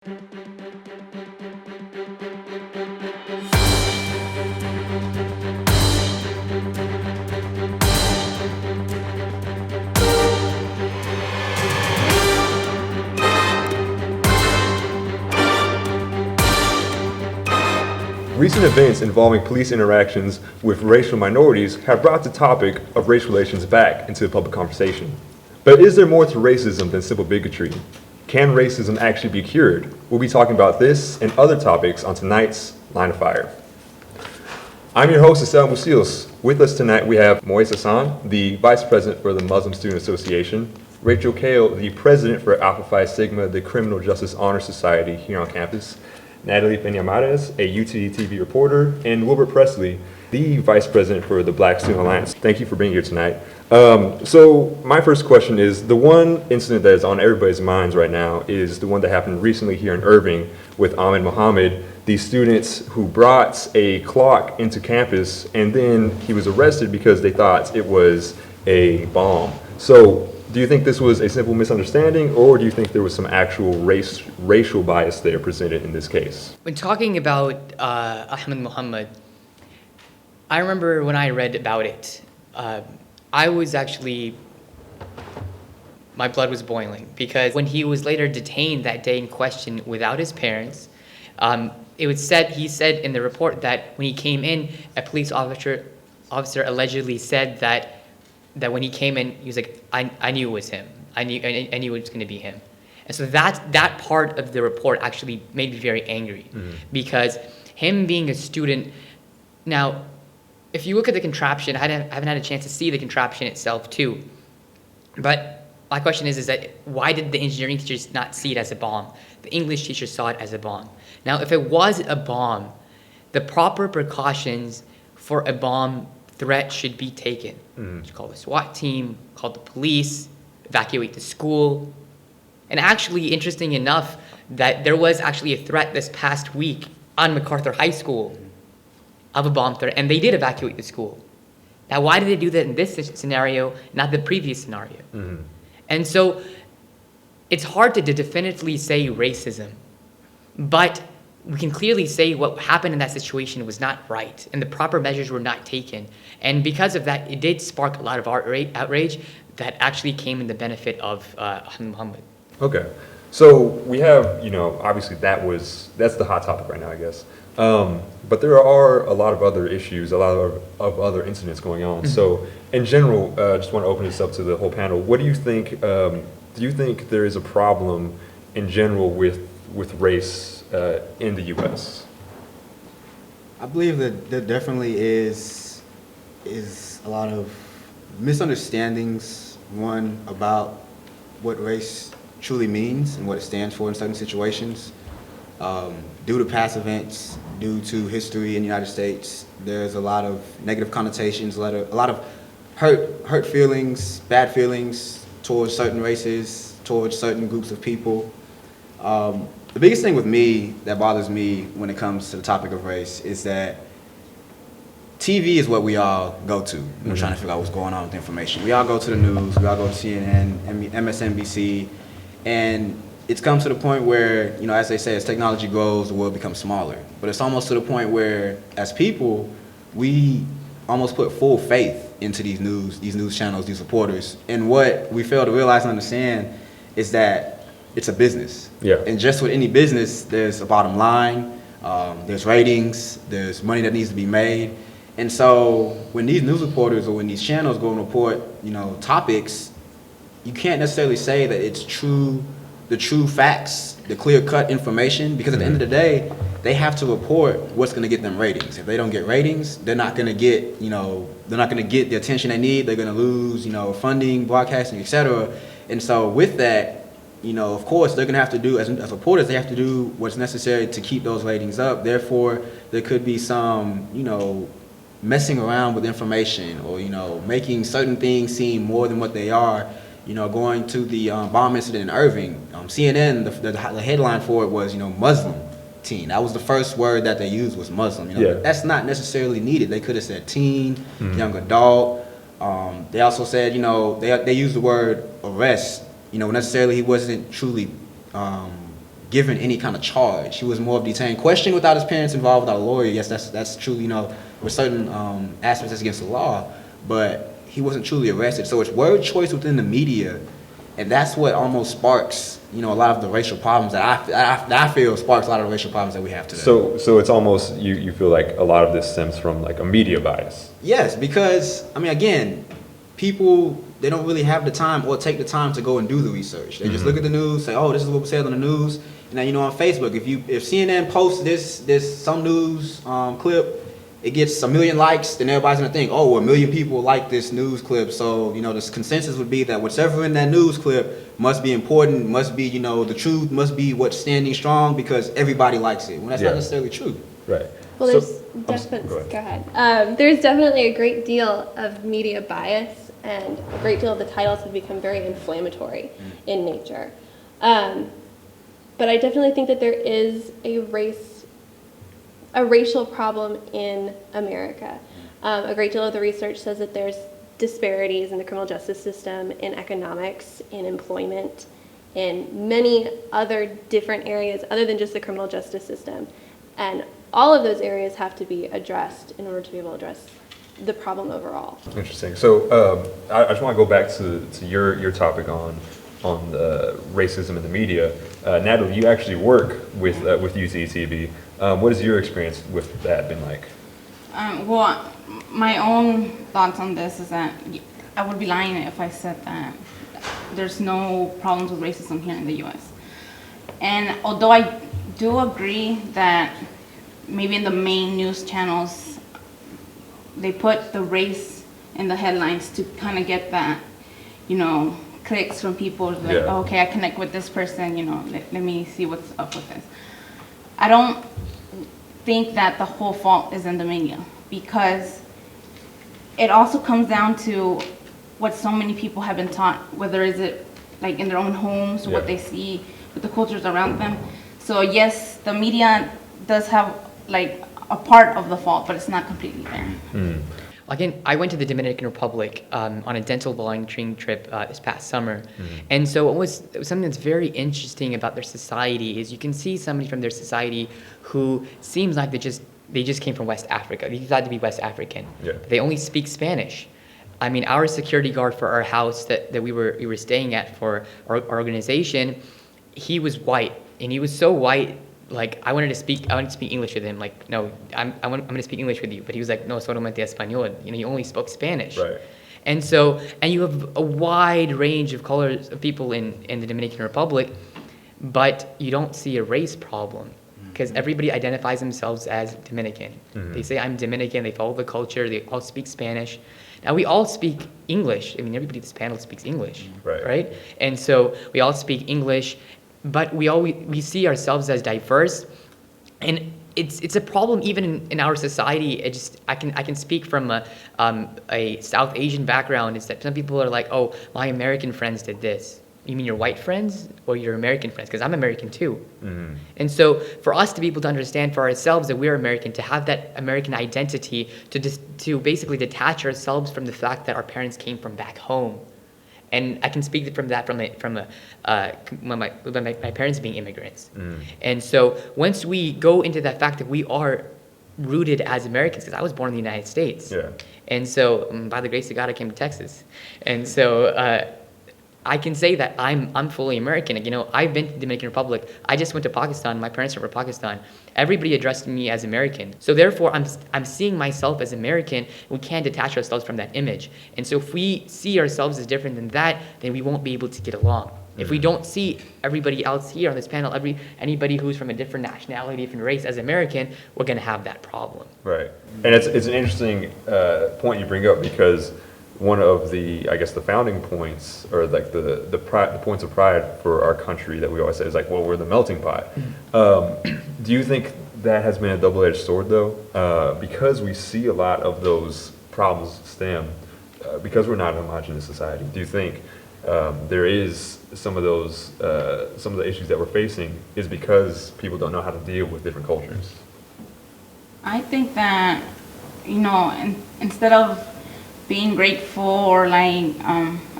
Recent events involving police interactions with racial minorities have brought the topic of race relations back into the public conversation. But is there more to racism than simple bigotry? Can racism actually be cured? We'll be talking about this and other topics on tonight's Line of Fire. I'm your host, Estelle Musilos. With us tonight we have Moise Hassan, the Vice President for the Muslim Student Association, Rachel Kale, the President for Alpha Phi Sigma, the Criminal Justice Honor Society here on campus, Natalie Peña-Mares, a UT TV reporter, and Wilbert Presley, the Vice President for the Black Student Alliance. Thank you for being here tonight. So my first question is, the one incident that is on everybody's minds right now is the one that happened recently here in Irving with Ahmed Muhammad, the students who brought a clock into campus, and then he was arrested because they thought it was a bomb. So do you think this was a simple misunderstanding, or do you think there was some actual racial bias there presented in this case? When talking about Ahmed Muhammad, I remember when I read about it, I was actually, my blood was boiling, because when he was later detained that day in question without his parents, he said in the report that when he came in, a police officer allegedly said that when he came in, he was like, I knew it was him. I knew it was going to be him. And so that part of the report actually made me very angry, because him being a student, now, if you look at the contraption, I haven't had a chance to see the contraption itself too, but my question is that why did the engineering teachers not see it as a bomb? The English teachers saw it as a bomb. Now, if it was a bomb, the proper precautions for a bomb threat should be taken. You should call the SWAT team, call the police, evacuate the school. And actually, interesting enough, that there was actually a threat this past week on MacArthur High School of a bomb threat, and they did evacuate the school. Now, why did they do that in this scenario, not the previous scenario? And so, it's hard to definitively say racism, but we can clearly say what happened in that situation was not right, and the proper measures were not taken. And because of that, it did spark a lot of outrage that actually came in the benefit of Ahmed Muhammad. Okay. So we have, obviously that's the hot topic right now, I guess. But there are a lot of other issues, a lot of other incidents going on. So in general, just want to open this up to the whole panel. What do you think, do you think there is a problem in general with race in the U.S.? I believe that there definitely is a lot of misunderstandings, one, about what race truly means and what it stands for in certain situations. Due to past events, due to history in the United States, there's a lot of negative connotations, a lot of hurt feelings, bad feelings towards certain races, towards certain groups of people. The biggest thing with me that bothers me when it comes to the topic of race is that TV is what we all go to when we're trying to figure out what's going on with information. We all go to the news, we all go to CNN, MSNBC, and it's come to the point where, as they say, as technology grows, the world becomes smaller. But it's almost to the point where, as people, we almost put full faith into these news channels, these reporters. And what we fail to realize and understand is that it's a business. Yeah. And just with any business, there's a bottom line, there's ratings, there's money that needs to be made. And so when these news reporters or when these channels go and report, topics, you can't necessarily say that it's the true facts, the clear-cut information, because at the end of the day, they have to report what's going to get them ratings. If they don't get ratings, they're not going to get, the attention they need. They're going to lose, funding, broadcasting, etc. And so with that, of course, they're going to have to do, as reporters, they have to do what's necessary to keep those ratings up. Therefore, there could be some, messing around with information or, making certain things seem more than what they are. Going to the bomb incident in Irving, CNN, the headline for it was, Muslim teen. That was the first word that they used, was Muslim. That's not necessarily needed. They could have said teen, young adult. They also said, they used the word arrest. Necessarily he wasn't truly given any kind of charge. He was more of detained, questioned without his parents involved, without a lawyer. Yes, that's true, you know, with certain aspects that's against the law, but he wasn't truly arrested. So it's word choice within the media, and that's what almost sparks, you know, a lot of the racial problems that I feel sparks a lot of the racial problems that we have today. So it's almost, you feel like a lot of this stems from like a media bias. Yes, because, I mean, again, people, they don't really have the time or take the time to go and do the research. They just look at the news, say, oh, this is what was said on the news. And then, you know, on Facebook, if CNN posts this some news clip, it gets 1 million likes, then everybody's gonna think, oh, 1 million people like this news clip. So, you know, this consensus would be that whatever in that news clip must be important, must be, you know, the truth, must be what's standing strong because everybody likes it. When that's not necessarily true. Right. Well, So- there's definitely, go ahead. go ahead. There's definitely a great deal of media bias, and a great deal of the titles have become very inflammatory in nature. But I definitely think that there is a racial problem in America. A great deal of the research says that there's disparities in the criminal justice system, in economics, in employment, in many other different areas other than just the criminal justice system. And all of those areas have to be addressed in order to be able to address the problem overall. Interesting. So I just want to go back to your topic on racism in the media. Natalie, you actually work with UCTV. What has your experience with that been like? Well, my own thoughts on this is that I would be lying if I said that there's no problems with racism here in the U.S. And although I do agree that maybe in the main news channels, they put the race in the headlines to kind of get that, you know, clicks from people like, Yeah. oh, okay, I connect with this person, you know, let me see what's up with this. I don't think that the whole fault is in the media, because it also comes down to what so many people have been taught, whether is it like in their own homes, Yeah. what they see with the cultures around them. So yes, the media does have like a part of the fault, but it's not completely there. Again, I went to the Dominican Republic on a dental volunteering trip this past summer. And so it was something that's very interesting about their society is you can see somebody from their society who seems like they just came from West Africa. They thought to be West African. Yeah. They only speak Spanish. I mean, our security guard for our house that we were staying at for our organization, he was white, and he was so white. Like I wanted to speak English with him. Like, no, I'm going to speak English with you. But he was like, no, solamente español. You know, he only spoke Spanish. Right. And so, and you have a wide range of colors of people in the Dominican Republic, but you don't see a race problem because everybody identifies themselves as Dominican. They say, I'm Dominican. They follow the culture. They all speak Spanish. Now, we all speak English. I mean, everybody in this panel speaks English, right? And so we all speak English, but we see ourselves as diverse, and it's a problem even in our society. I can speak from a South Asian background. Is that some people are like, oh, my American friends did this. You mean your white friends or your American friends? Because I'm American too. And so for us to be able to understand for ourselves that we're American, to have that American identity, to basically detach ourselves from the fact that our parents came from back home. And I can speak from my parents being immigrants. And so once we go into that fact that we are rooted as Americans, because I was born in the United States. Yeah. And so by the grace of God, I came to Texas. And so I can say that I'm fully American. You know, I've been to the Dominican Republic. I just went to Pakistan. My parents are from Pakistan. Everybody addressed me as American. So therefore, I'm seeing myself as American. We can't detach ourselves from that image. And so if we see ourselves as different than that, then we won't be able to get along. If we don't see everybody else here on this panel, anybody who's from a different nationality, different race as American, we're going to have that problem. Right. And it's an interesting point you bring up, because one of the, I guess, the founding points, or like the points of pride for our country that we always say is like, well, we're the melting pot. Do you think that has been a double-edged sword though? Because we see a lot of those problems stem because we're not a homogenous society. Do you think there is some of the issues that we're facing is because people don't know how to deal with different cultures? I think that, you know, instead of being grateful or like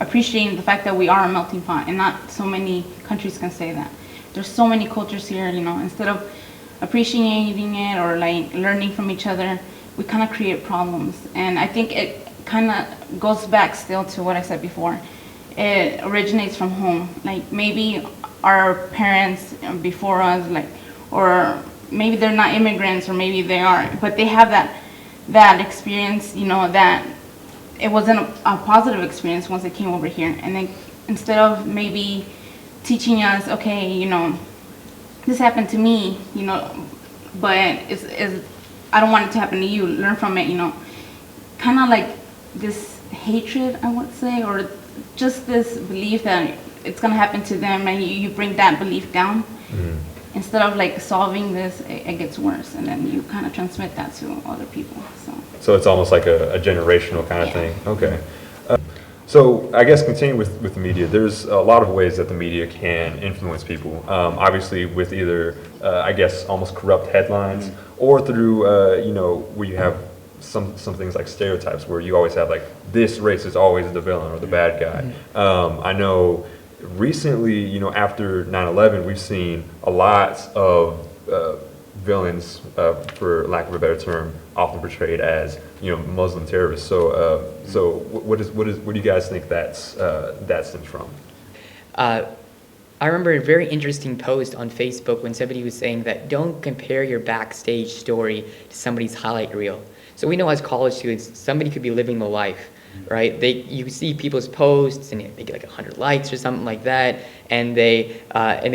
appreciating the fact that we are a melting pot, and not so many countries can say that. there's so many cultures here, instead of appreciating it or like learning from each other, we kind of create problems. And I think it kind of goes back still to what I said before. It originates from home. Like maybe our parents before us, like, or maybe they're not immigrants, or maybe they are, but they have that experience, that it wasn't a positive experience once they came over here. And then instead of maybe teaching us, okay, this happened to me, but I don't want it to happen to you. Learn from it, kind of like this hatred, I would say, or just this belief that it's gonna happen to them, and you bring that belief down. Instead of like solving this, it gets worse, and then you kind of transmit that to other people. So it's almost like a generational kind of Yeah. thing. Okay. So I guess continuing with the media, there's a lot of ways that the media can influence people. Obviously with either, I guess, almost corrupt headlines, or through, where you have some things like stereotypes, where you always have like, this race is always the villain or the bad guy. I know recently, after 9/11, we've seen a lot of villains, for lack of a better term, often portrayed as Muslim terrorists. So what do you guys think that stems from? I remember a very interesting post on Facebook when somebody was saying that don't compare your backstage story to somebody's highlight reel. So we know as college students, somebody could be living the life, right? You see people's posts and they get like 100 likes or something like that, and they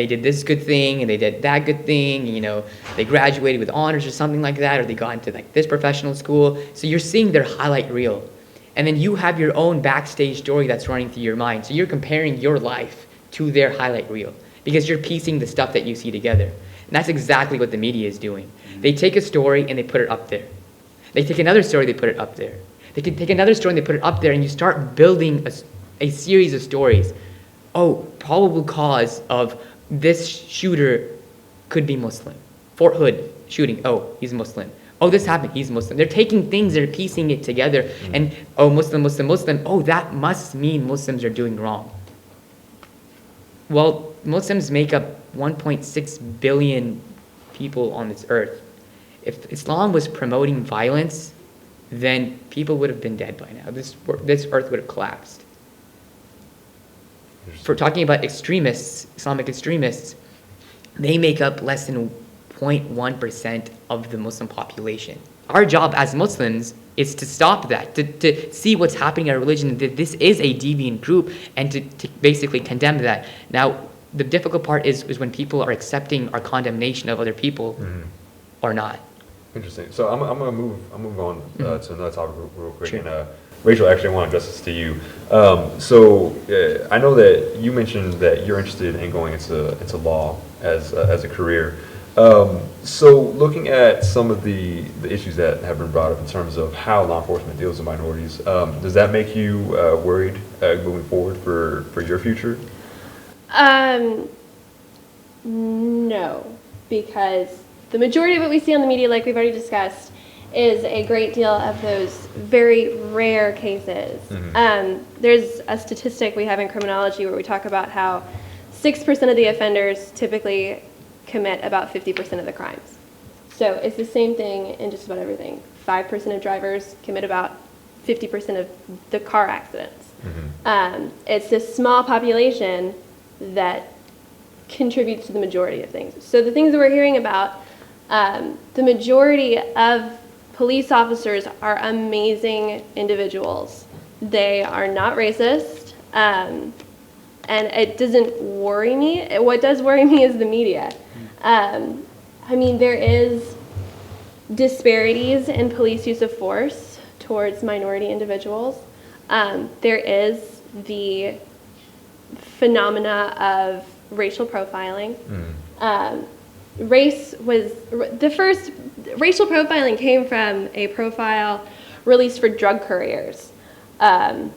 did this good thing and they did that good thing. They graduated with honors or something like that, or they got into like this professional school. So you're seeing their highlight reel, and then you have your own backstage story that's running through your mind. So you're comparing your life to their highlight reel because you're piecing the stuff that you see together. And that's exactly what the media is doing. They take a story and they put it up there. They take another story, they put it up there. They can take another story and they put it up there, and you start building a series of stories. Oh, probable cause of this shooter could be Muslim. Fort Hood shooting, oh, he's Muslim. Oh, this happened, he's Muslim. They're taking things, they're piecing it together, and oh, Muslim, oh, that must mean Muslims are doing wrong. Well, Muslims make up 1.6 billion people on this earth. If Islam was promoting violence, then people would have been dead by now. This earth would have collapsed. For talking about extremists, Islamic extremists, they make up less than 0.1% of the Muslim population. Our job as Muslims is to stop that, to see what's happening in our religion, that this is a deviant group, and to basically condemn that. Now, the difficult part is when people are accepting our condemnation of other people or not. Interesting. So I'm gonna move on to another topic real quick. Sure. And Rachel, actually, I want to address this to you. I know that you mentioned that you're interested in going into law as a career. So looking at some of the issues that have been brought up in terms of how law enforcement deals with minorities, does that make you worried moving forward for your future? No, because the majority of what we see on the media, like we've already discussed, is a great deal of those very rare cases. There's a statistic we have in criminology where we talk about how 6% of the offenders typically commit about 50% of the crimes. So it's the same thing in just about everything. 5% of drivers commit about 50% of the car accidents. It's this small population that contributes to the majority of things. So the things that we're hearing about, the majority of police officers are amazing individuals. They are not racist, and it doesn't worry me. What does worry me is the media. There is disparities in police use of force towards minority individuals. There is the phenomena of racial profiling. Racial profiling came from a profile released for drug couriers. And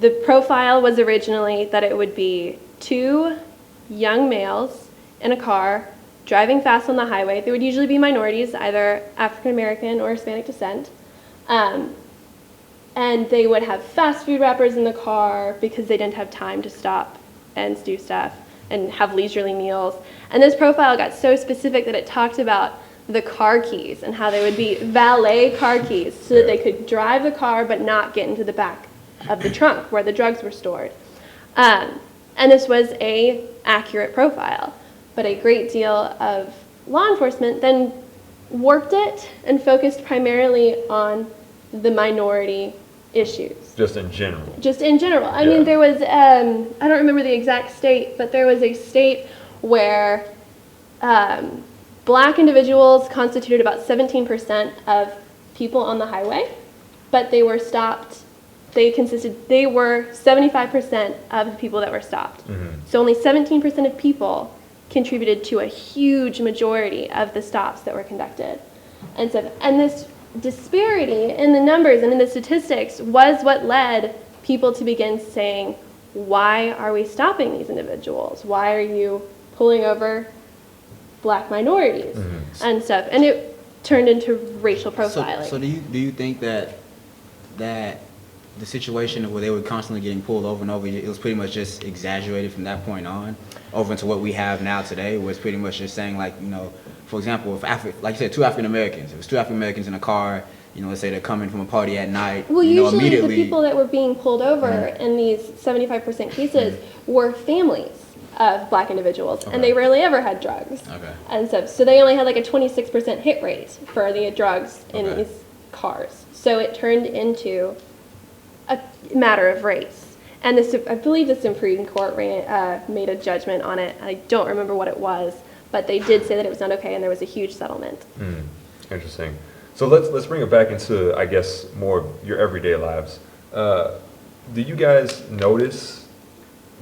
the profile was originally that it would be two young males in a car driving fast on the highway. They would usually be minorities, either African American or Hispanic descent. And they would have fast food wrappers in the car because they didn't have time to stop and do stuff. and have leisurely meals. And this profile got so specific that it talked about the car keys and how they would be valet car keys so that they could drive the car but not get into the back of the trunk where the drugs were stored. And this was a accurate profile, but a great deal of law enforcement then warped it and focused primarily on the minority issues. Just in general. Just in general. I Yeah. mean, there was, I don't remember the exact state, but there was a state where black individuals constituted about 17% of people on the highway, but they were stopped, they were 75% of the people that were stopped. So only 17% of people contributed to a huge majority of the stops that were conducted. And this disparity in the numbers and in the statistics was what led people to begin saying, why are we stopping these individuals? Why are you pulling over black minorities and stuff? And it turned into racial profiling. So do you think that the situation where they were constantly getting pulled over and over, it was pretty much just exaggerated from that point on over into what we have now today, where it's pretty much just saying, like, you know, for example, if like you said, two African Americans, if it's two African Americans in a car, you know, let's say they're coming from a party at night, Well, you know, usually the immediately people that were being pulled over in these 75% cases were families of black individuals, and they rarely ever had drugs. Okay. And so they only had like a 26% hit rate for the drugs in Okay. these cars. So it turned into a matter of race. And I believe the Supreme Court made a judgment on it. I don't remember what it was, but they did say that it was not okay, and there was a huge settlement. Interesting. So let's bring it back into, I guess, more of your everyday lives. Do you guys notice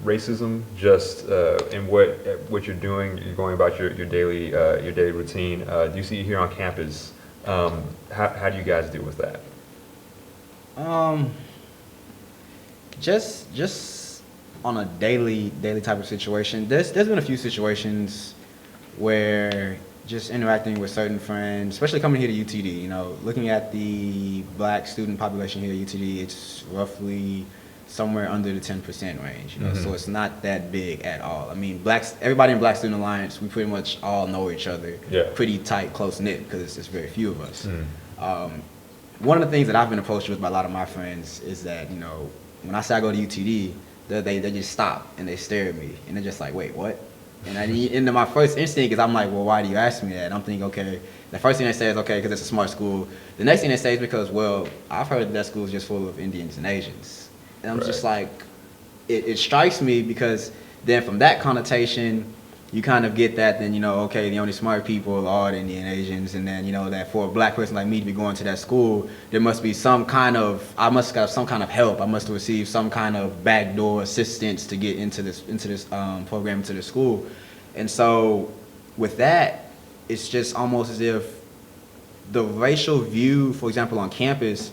racism just in what you're doing? You're going about your daily routine. Do you see it here on campus? How do you guys deal with that? Just on a daily type of situation. There's been a few situations where just interacting with certain friends, especially coming here to UTD, you know, looking at the black student population here at UTD, it's roughly somewhere under the 10% range, you know, so it's not that big at all. I mean, everybody in Black Student Alliance, we pretty much all know each other, pretty tight, close-knit, because it's very few of us. One of the things that I've been approached with by a lot of my friends is that, you know, when I say I go to UTD, they just stop and they stare at me, and they're just like, wait, what? And my first instinct is I'm like, well, why do you ask me that? And I'm thinking, okay, the first thing they say is, okay, because it's a smart school. The next thing they say is because, well, I've heard that school is just full of Indians and Asians. And I'm just like, it strikes me because then from that connotation, you kind of get that, then, you know, okay, the only smart people are the Indian Asians, and then, you know, that for a black person like me to be going to that school, there must be I must have some kind of help. I must have received some kind of backdoor assistance to get into this program, into this school. And so with that, it's just almost as if the racial view, for example, on campus,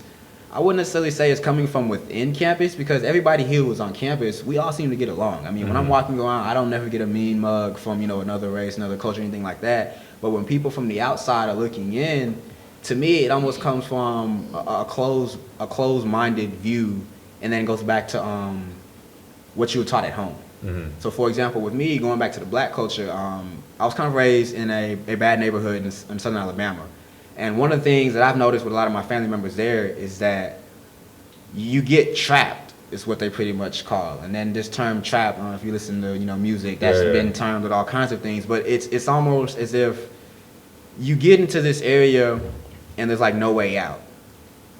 I wouldn't necessarily say it's coming from within campus, because everybody here who's on campus, we all seem to get along. I mean, when I'm walking around, I don't never get a mean mug from, you know, another race, another culture, anything like that. But when people from the outside are looking in, to me, it almost comes from a closed-minded view, and then it goes back to what you were taught at home. So, for example, with me, going back to the black culture, I was kind of raised in a bad neighborhood in southern Alabama. And one of the things that I've noticed with a lot of my family members there is that you get trapped, is what they pretty much call. And then this term trap, if you listen to, you know, music, that's been termed with all kinds of things. But it's almost as if you get into this area and there's like no way out.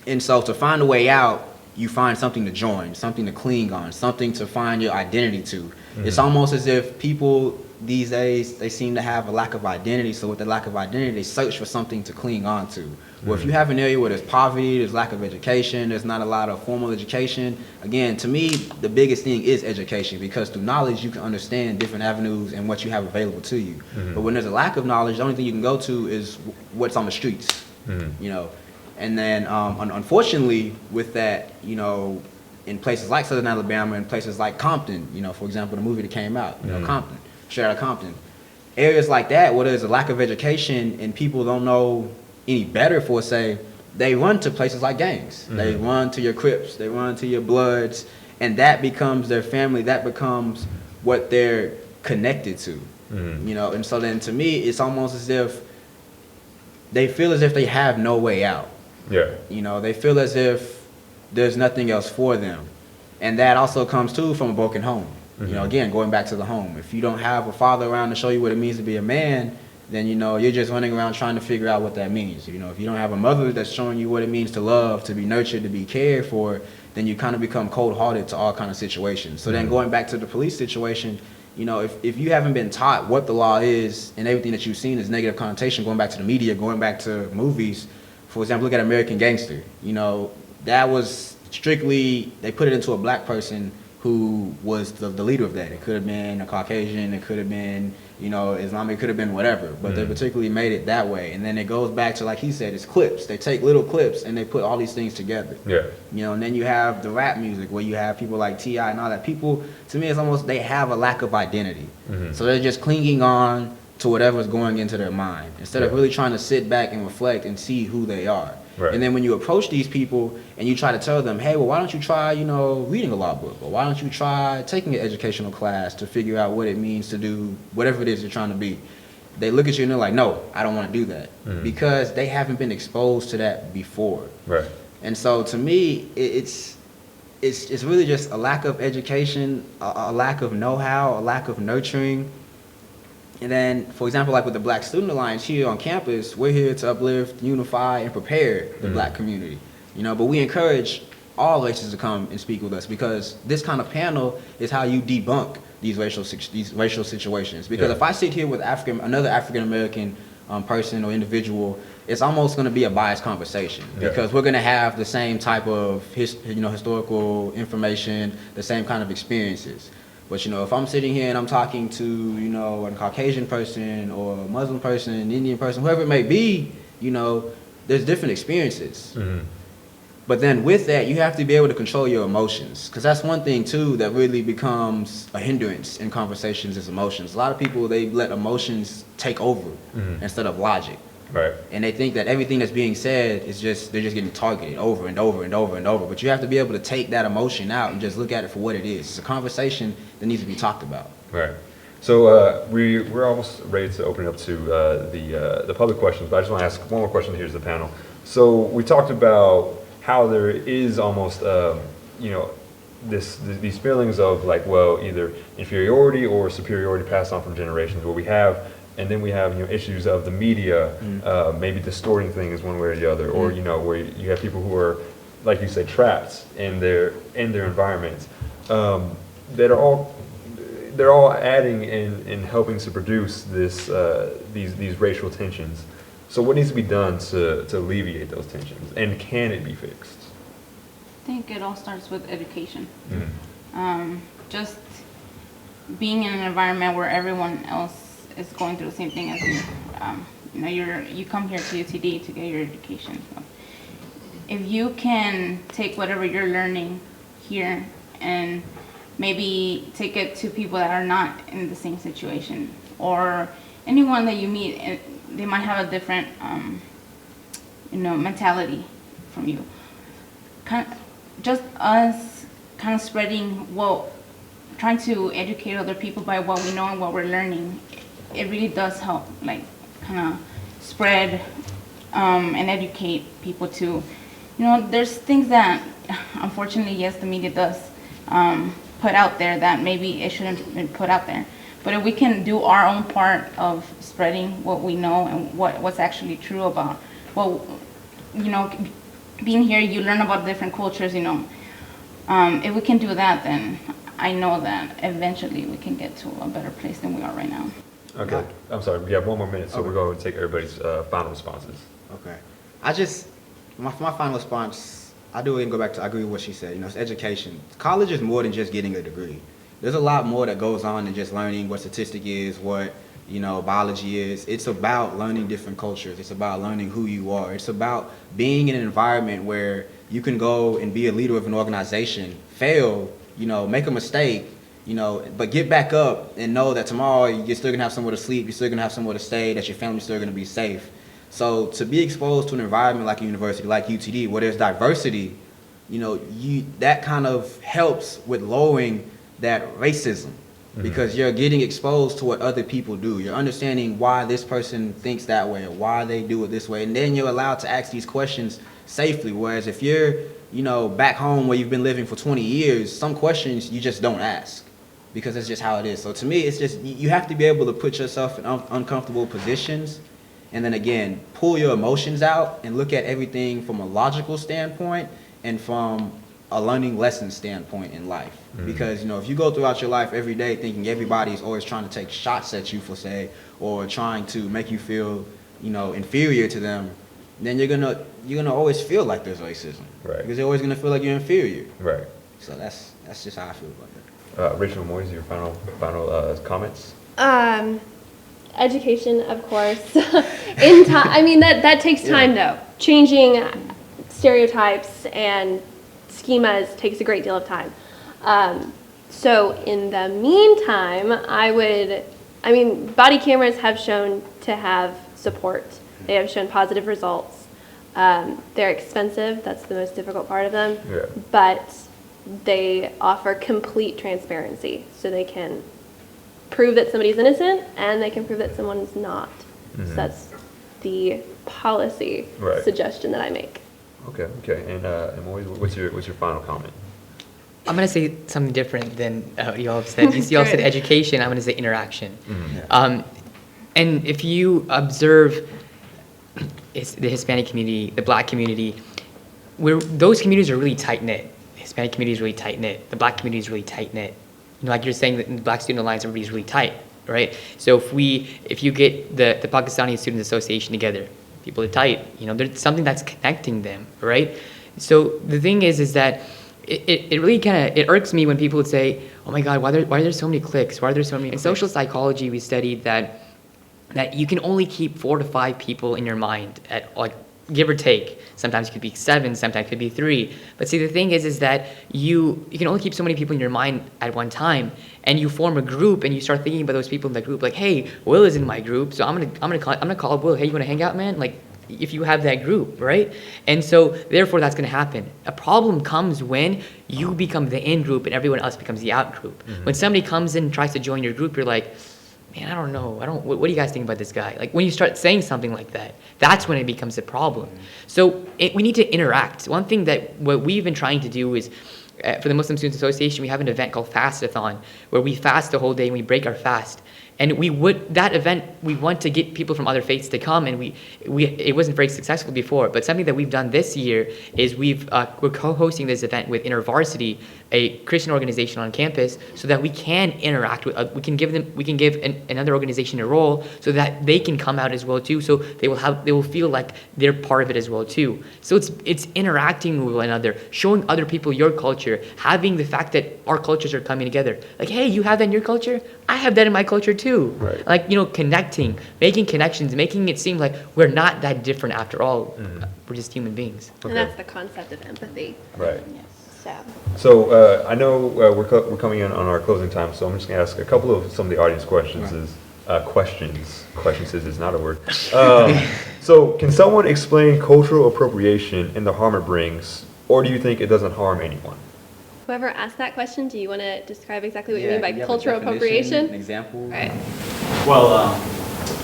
And so to find a way out, you find something to join, something to cling on, something to find your identity to. It's almost as if people these days, they seem to have a lack of identity. So with the lack of identity, they search for something to cling on to. Well, if you have an area where there's poverty, there's lack of education, there's not a lot of formal education, again, to me, the biggest thing is education, because through knowledge, you can understand different avenues and what you have available to you. But when there's a lack of knowledge, the only thing you can go to is what's on the streets, you know. And then, unfortunately, with that, you know, in places like Southern Alabama and places like Compton, you know, for example, the movie that came out, you know, Compton, straight out of Compton, areas like that where there's a lack of education and people don't know any better, for say, they run to places like gangs. They run to your Crips, they run to your Bloods, and that becomes their family. That becomes what they're connected to, you know. And so then to me, it's almost as if they feel as if they have no way out. Yeah. You know, they feel as if there's nothing else for them. And that also comes too from a broken home. You know, again, going back to the home. If you don't have a father around to show you what it means to be a man, then, you know, you're just running around trying to figure out what that means. You know, if you don't have a mother that's showing you what it means to love, to be nurtured, to be cared for, then you kind of become cold-hearted to all kind of situations. So then going back to the police situation, you know, if you haven't been taught what the law is and everything that you've seen is negative connotation, going back to the media, going back to movies, for example, look at American Gangster. You know, that was strictly, they put it into a black person who was the leader of that. It could have been a Caucasian, it could have been, you know, Islamic, it could have been whatever, but they particularly made it that way. And then it goes back to, like he said, it's clips. They take little clips and they put all these things together. Yeah. You know, and then you have the rap music where you have people like T.I. and all that. People, to me, it's almost, they have a lack of identity. So they're just clinging on to whatever's going into their mind instead of really trying to sit back and reflect and see who they are. Right. And then when you approach these people and you try to tell them, hey, well, why don't you try, you know, reading a law book? Or why don't you try taking an educational class to figure out what it means to do whatever it is you're trying to be? They look at you and they're like, no, I don't want to do that. Because they haven't been exposed to that before. Right. And so to me, it's really just a lack of education, a lack of know-how, a lack of nurturing. And then, for example, like with the Black Student Alliance here on campus, we're here to uplift, unify, and prepare the black community. You know, but we encourage all races to come and speak with us because this kind of panel is how you debunk these racial situations. Because if I sit here with another African American person or individual, it's almost going to be a biased conversation because we're going to have the same type of historical information, the same kind of experiences. But, you know, if I'm sitting here and I'm talking to, you know, a Caucasian person or a Muslim person, an Indian person, whoever it may be, you know, there's different experiences. But then with that, you have to be able to control your emotions. Because that's one thing, too, that really becomes a hindrance in conversations is emotions. A lot of people, they let emotions take over instead of logic. Right. And they think that everything that's being said is just, they're just getting targeted over and over and over and over. But you have to be able to take that emotion out and just look at it for what it is. It's a conversation that needs to be talked about. Right. So we're almost ready to open it up to the public questions, but I just want to ask one more question here to the panel. So we talked about how there is almost, you know, these feelings of like, well, either inferiority or superiority passed on from generations where we have. And then we have, you know, issues of the media, maybe distorting things one way or the other, or, you know, where you have people who are, like you say, trapped in their environments, that are they're all adding and helping to produce these racial tensions. So what needs to be done to alleviate those tensions, and can it be fixed? I think it all starts with education. Just being in an environment where everyone else is going through the same thing as you. You know, you come here to UTD to get your education. So if you can take whatever you're learning here and maybe take it to people that are not in the same situation, or anyone that you meet, they might have a different, you know, mentality from you. Just us kind of spreading, trying to educate other people by what we know and what we're learning. It really does help, like, kind of spread and educate people to, you know, there's things that, unfortunately, yes, the media does put out there that maybe it shouldn't be put out there. But if we can do our own part of spreading what we know and what's actually true about, well, you know, being here, you learn about different cultures, you know. If we can do that, then I know that eventually we can get to a better place than we are right now. Okay, I'm sorry, we have one more minute, so we're going to take everybody's final responses. Okay. My final response, I agree with what she said. You know, it's education. College is more than just getting a degree. There's a lot more that goes on than just learning what statistic is, what, you know, biology is. It's about learning different cultures. It's about learning who you are. It's about being in an environment where you can go and be a leader of an organization, fail, you know, make a mistake, you know, but get back up and know that tomorrow you're still gonna have somewhere to sleep, you're still gonna have somewhere to stay, that your family's still gonna be safe. So to be exposed to an environment like a university, like UTD, where there's diversity, you know, that kind of helps with lowering that racism. because you're getting exposed to what other people do. You're understanding why this person thinks that way or why they do it this way. And then you're allowed to ask these questions safely. Whereas if you're, back home where you've been living for 20 years, some questions you just don't ask because that's just how it is. So to me, it's just, you have to be able to put yourself in uncomfortable positions and then again, pull your emotions out and look at everything from a logical standpoint and from a learning lesson standpoint in life. Because, if you go throughout your life every day thinking everybody's always trying to take shots at you, for say, or trying to make you feel, inferior to them, then you're gonna always feel like there's racism. Right. Because you're always gonna feel like you're inferior. Right. So that's just how I feel about that. Rachel Moyes, your final comments? Education, of course. In time, I mean that takes time though. Changing stereotypes and schemas takes a great deal of time. So in the meantime, body cameras have shown to have support. They have shown positive results. They're expensive. That's the most difficult part of them. Yeah. But they offer complete transparency, so they can prove that somebody's innocent and they can prove that someone's not. So that's the policy suggestion that I make. Okay. And Moyes, what's your final comment? I'm going to say something different than you all have said. You all said education, I'm going to say interaction. And if you observe the Hispanic community, the Black community, those communities are really tight-knit. The Hispanic community is really tight-knit. The Black community is really tight-knit. Like you're saying, that in the Black Student Alliance, everybody's really tight, right? So if you get the Pakistani Student Association together, people are tight. There's something that's connecting them, right? So the thing is that it really it irks me when people would say, oh my God, why are there so many cliques? Why are there so many? In social psychology, we studied that you can only keep 4 to 5 people in your mind at give or take. Sometimes it could be 7, sometimes it could be 3. But see, the thing is that you can only keep so many people in your mind at one time, and you form a group and you start thinking about those people in that group. Like, hey, Will is in my group, so I'm gonna call up Will. Hey, you wanna hang out, man? Like, if you have that group, right? And so therefore that's gonna happen. A problem comes when you become the in group and everyone else becomes the out group. When somebody comes in and tries to join your group, you're like, man, I don't know. What do you guys think about this guy? Like when you start saying something like that, that's when it becomes a problem. So we need to interact. One thing what we've been trying to do is, for the Muslim Students Association, we have an event called Fastathon, where we fast the whole day and we break our fast. And that event, we want to get people from other faiths to come, and it wasn't very successful before, but something that we've done this year is we're co-hosting this event with InterVarsity, a Christian organization on campus, so that we can interact with, we can give another organization a role so that they can come out as well too, so they will feel like they're part of it as well too. So it's interacting with one another, showing other people your culture, having the fact that our cultures are coming together. Like, hey, you have that in your culture? I have that in my culture too. Right. Like, connecting, making connections, making it seem like we're not that different after all. We're just human beings. Okay. And that's the concept of empathy. Right. So. So I know we're coming in on our closing time, so I'm just going to ask a couple of some of the audience questions. Questions is not a word. So can someone explain cultural appropriation and the harm it brings, or do you think it doesn't harm anyone? Whoever asked that question, do you want to describe exactly what you Yeah, mean by do you have a cultural definition, appropriation? An example? All right. Well,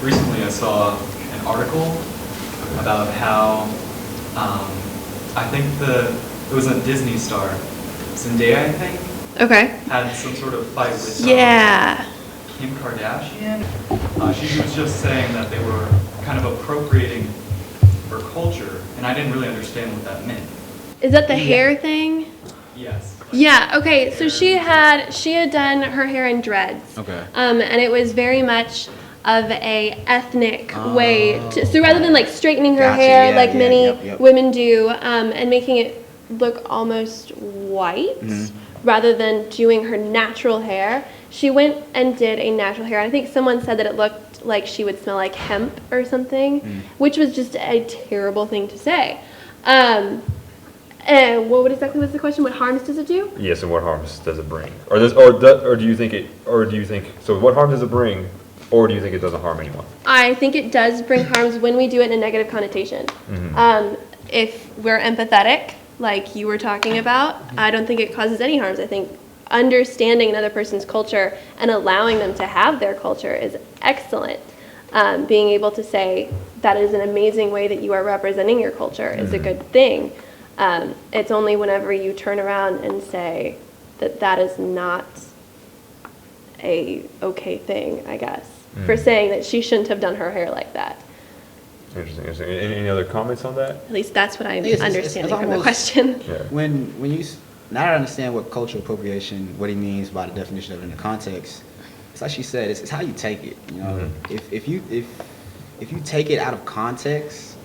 recently I saw an article about how I think it was a Disney star, Zendaya, I think, Okay. had some sort of fight with Yeah. Kim Kardashian. She was just saying that they were kind of appropriating her culture, and I didn't really understand what that meant. Is that the hair thing? Yes. Yeah, okay, so she had done her hair in dreads. Okay. And it was very much of a ethnic way to, so rather than like straightening her Gotcha, hair yeah, like yeah, many yep. women do, and making it look almost white, rather than doing her natural hair, she went and did a natural hair. I think someone said that it looked like she would smell like hemp or something, which was just a terrible thing to say. And what exactly was the question? What harms does it do? Yes, and what harms does it bring? Or do you think so what harm does it bring, or do you think it doesn't harm anyone? I think it does bring harms when we do it in a negative connotation. If we're empathetic, like you were talking about, I don't think it causes any harms. I think understanding another person's culture and allowing them to have their culture is excellent. Being able to say that is an amazing way that you are representing your culture is a good thing. It's only whenever you turn around and say that that is not a okay thing, I guess, for saying that she shouldn't have done her hair like that. Interesting. Any other comments on that? At least that's what I'm It's understanding from the almost- question. Yeah. When you now that I understand what cultural appropriation, what he means by the definition of it in the context, it's like she said, it's how you take it. You know, if you take it out of context,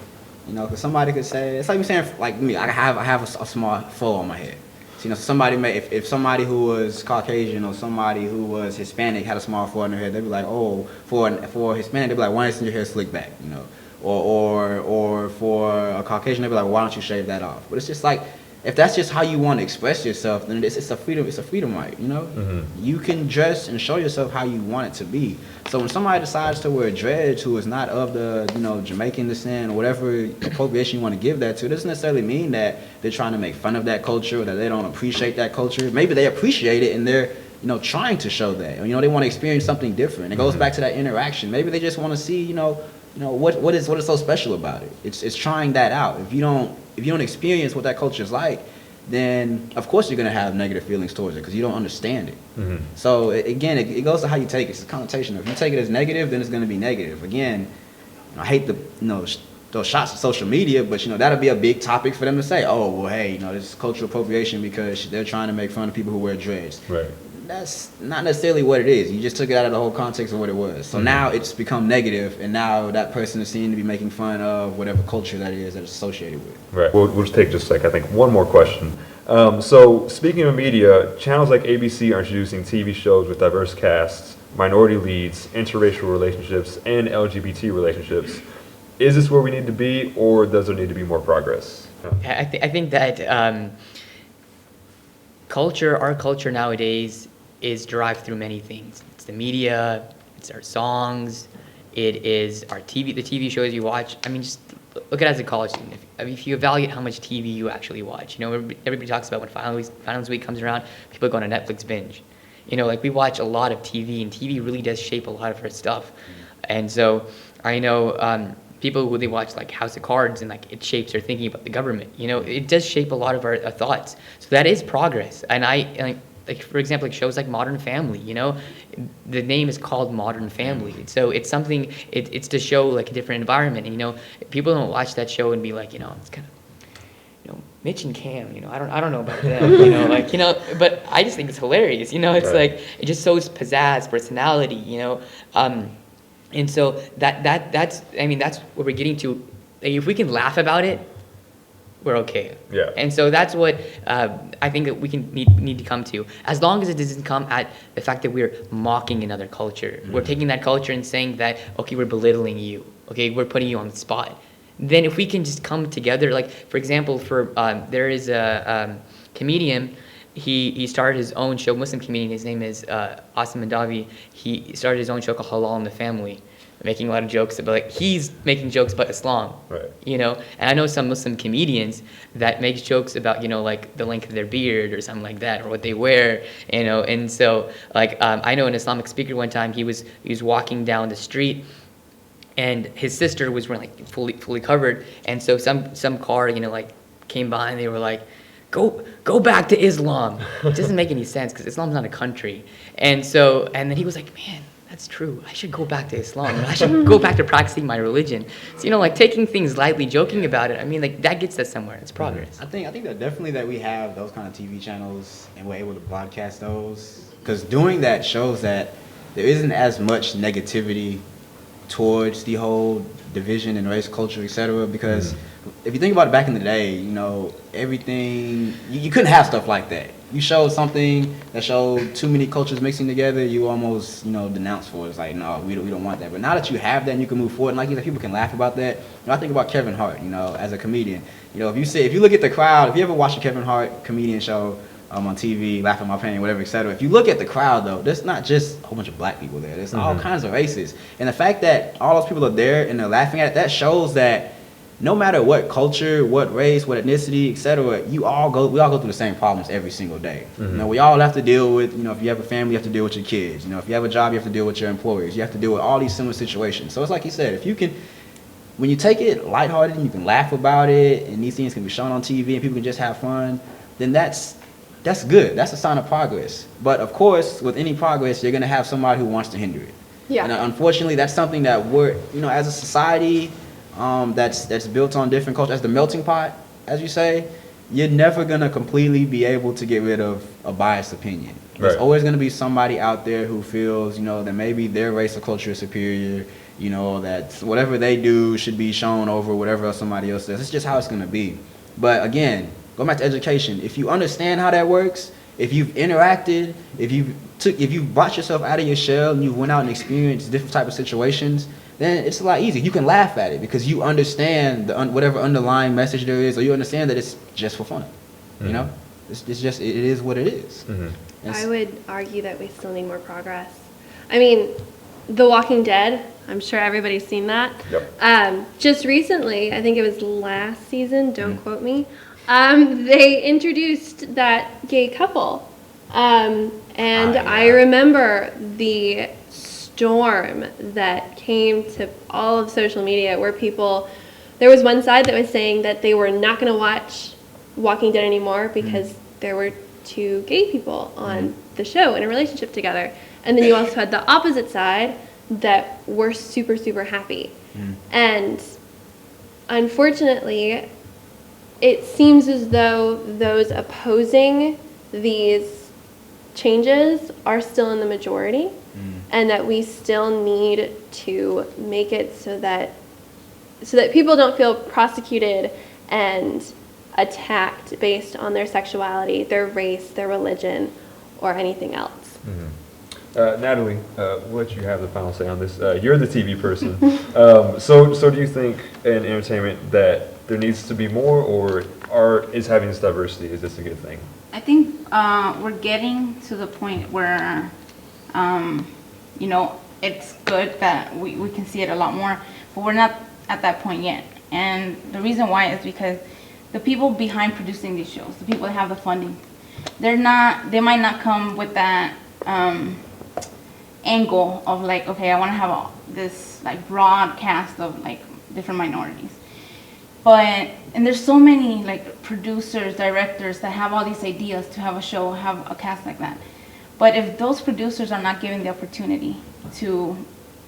you know, because somebody could say, it's like me saying, like me, I have a small fur on my head. So, you know, somebody may, if somebody who was Caucasian or somebody who was Hispanic had a small fur on their head, they'd be like, oh, for Hispanic, they'd be like, why isn't your hair slicked back? You know, or for a Caucasian, they'd be like, why don't you shave that off? But it's just like, if that's just how you want to express yourself, then it's a freedom right, you know? You can dress and show yourself how you want it to be. So when somebody decides to wear dreads who is not of the, you know, Jamaican descent or whatever appropriation you want to give that to, it doesn't necessarily mean that they're trying to make fun of that culture or that they don't appreciate that culture. Maybe they appreciate it and they're, you know, trying to show that. You know, they want to experience something different. It goes back to that interaction. Maybe they just want to see, you know, what is so special about it. It's trying that out. If you don't experience what that culture is like, then of course you're gonna have negative feelings towards it because you don't understand it. So again, it goes to how you take it. It's a connotation. If you take it as negative, then it's gonna be negative. Again, I hate those shots of social media, but you know that'll be a big topic for them to say, oh well, hey, you know, this is cultural appropriation because they're trying to make fun of people who wear dreads. Right. That's not necessarily what it is. You just took it out of the whole context of what it was. So now it's become negative, and now that person is seen to be making fun of whatever culture that is that it's associated with. Right. We'll just take just like, I think, one more question. So speaking of media, channels like ABC are introducing TV shows with diverse casts, minority leads, interracial relationships, and LGBT relationships. Is this where we need to be, or does there need to be more progress? I think that our culture nowadays is derived through many things. It's the media, it's our songs, it is our the TV shows you watch. I mean, just look at it as a college student. If you evaluate how much TV you actually watch, you know, everybody talks about when finals week comes around, people go on a Netflix binge. You know, like we watch a lot of TV, and TV really does shape a lot of our stuff. And so I know people who they watch like House of Cards, and like it shapes their thinking about the government. You know, it does shape a lot of our thoughts. So that is progress. And like for example, like shows like Modern Family. You know, the name is called Modern Family. So it's something. It's to show like a different environment. And you know, people don't watch that show and be like, you know, it's kind of, you know, Mitch and Cam. You know, I don't know about them. You know, like, you know, but I just think it's hilarious. You know, it's like it just shows pizzazz, personality. You know. And so that's what we're getting to. Like, if we can laugh about it, we're okay. Yeah. And so that's what I think that we need to come to. As long as it doesn't come at the fact that we're mocking another culture. We're taking that culture and saying that, okay, we're belittling you. Okay, we're putting you on the spot. Then if we can just come together, like for example, there is a comedian. He started his own show, Muslim comedian. His name is Asim Mandavi. He started his own show called Halal in the Family, making a lot of jokes about, like, he's making jokes about Islam. Right. You know, and I know some Muslim comedians that make jokes about, you know, like the length of their beard or something like that, or what they wear. You know, and so like I know an Islamic speaker one time. He was walking down the street, and his sister was wearing like fully covered, and so some car, you know, like came by and they were like, Go back to Islam. It doesn't make any sense because Islam's not a country. And then he was like, man, that's true. I should go back to Islam. I should go back to practicing my religion. So, you know, like taking things lightly, joking about it. I mean, like that gets us somewhere. It's progress. I think that definitely that we have those kind of TV channels and we're able to broadcast those, because doing that shows that there isn't as much negativity towards the whole division and race, culture, etc. Because if you think about it, back in the day, you know, everything, you couldn't have stuff like that. You showed something that showed too many cultures mixing together, you almost, you know, denounce for it. It's like, no, we don't want that. But now that you have that and you can move forward, and like you said, people can laugh about that. You know, I think about Kevin Hart, you know, as a comedian. You know, if you look at the crowd, if you ever watch a Kevin Hart comedian show on TV, Laugh at My Pain, whatever, etc. If you look at the crowd, though, there's not just a whole bunch of black people there. There's all kinds of races. And the fact that all those people are there and they're laughing at it, that shows that no matter what culture, what race, what ethnicity, etc., we all go through the same problems every single day. You know, we all have to deal with, you know, if you have a family, you have to deal with your kids. You know, if you have a job, you have to deal with your employers. You have to deal with all these similar situations. So it's like you said, if you can, when you take it lighthearted and you can laugh about it, and these things can be shown on TV and people can just have fun, then that's good. That's a sign of progress. But of course, with any progress, you're gonna have somebody who wants to hinder it. Yeah. And unfortunately, that's something that we're, you know, as a society, that's built on different cultures, as the melting pot, as you say, you're never gonna completely be able to get rid of a biased opinion. There's Right. always gonna be somebody out there who feels, you know, that maybe their race or culture is superior, you know, that whatever they do should be shown over whatever else somebody else does. It's just how it's gonna be. But again, going back to education, if you understand how that works, if you've interacted, if you've brought yourself out of your shell and you went out and experienced different type of situations, then it's a lot easier. You can laugh at it because you understand whatever underlying message there is, or you understand that it's just for fun. You know, it's just it is what it is. I would argue that we still need more progress. I mean, The Walking Dead, I'm sure everybody's seen that. Yep. Just recently, I think it was last season, don't quote me, they introduced that gay couple. And I remember the storm that came to all of social media where there was one side that was saying that they were not going to watch Walking Dead anymore because there were two gay people on the show in a relationship together. And then you also had the opposite side that were super, super happy. And unfortunately, it seems as though those opposing these changes are still in the majority, and that we still need to make it so that people don't feel prosecuted and attacked based on their sexuality, their race, their religion, or anything else. Natalie, we'll let you have the final say on this. You're the TV person. So do you think in entertainment that there needs to be more, or is having this diversity, is this a good thing? I think we're getting to the point where, you know, it's good that we can see it a lot more, but we're not at that point yet. And the reason why is because the people behind producing these shows, the people that have the funding, they might not come with that angle of like, okay, I want to have this like broad cast of like different minorities. And there's so many like producers, directors that have all these ideas to have a show, have a cast like that. But if those producers are not given the opportunity to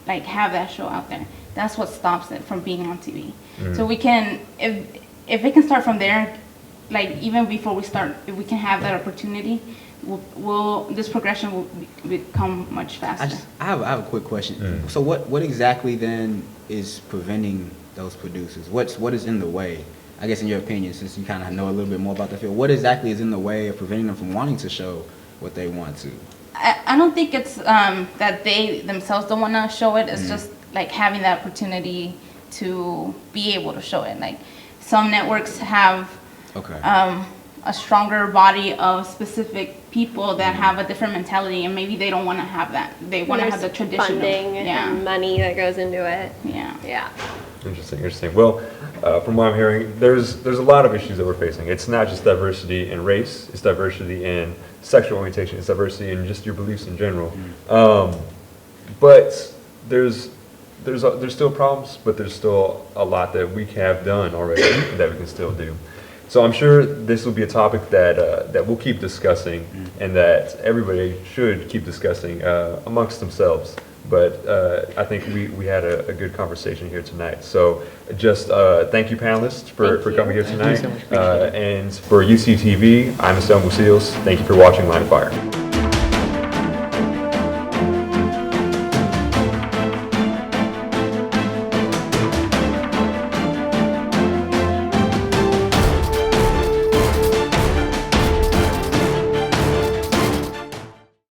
like have that show out there, that's what stops it from being on TV. So we can, if it can start from there, like even before we start, if we can have that opportunity, this progression will become much faster. I have a quick question. So what exactly then is preventing those producers? What is in the way? I guess in your opinion, since you kind of know a little bit more about the field, what exactly is in the way of preventing them from wanting to show what they want to? I don't think it's that they themselves don't want to show it. It's just like having that opportunity to be able to show it. Like some networks have a stronger body of specific people that have a different mentality, and maybe they don't want to have that. They want to have the traditional funding and money that goes into it. Yeah. Interesting. Well, from what I'm hearing, there's a lot of issues that we're facing. It's not just diversity in race, it's diversity in sexual orientation, it's diversity in just your beliefs in general. But there's still problems, but there's still a lot that we have done already that we can still do. So I'm sure this will be a topic that we'll keep discussing, and that everybody should keep discussing amongst themselves. But I think we had a good conversation here tonight. So just thank you, panelists, for coming here tonight. Thank you so much. And for UCTV, I'm Estelle Bucios. Thank you for watching Line of Fire.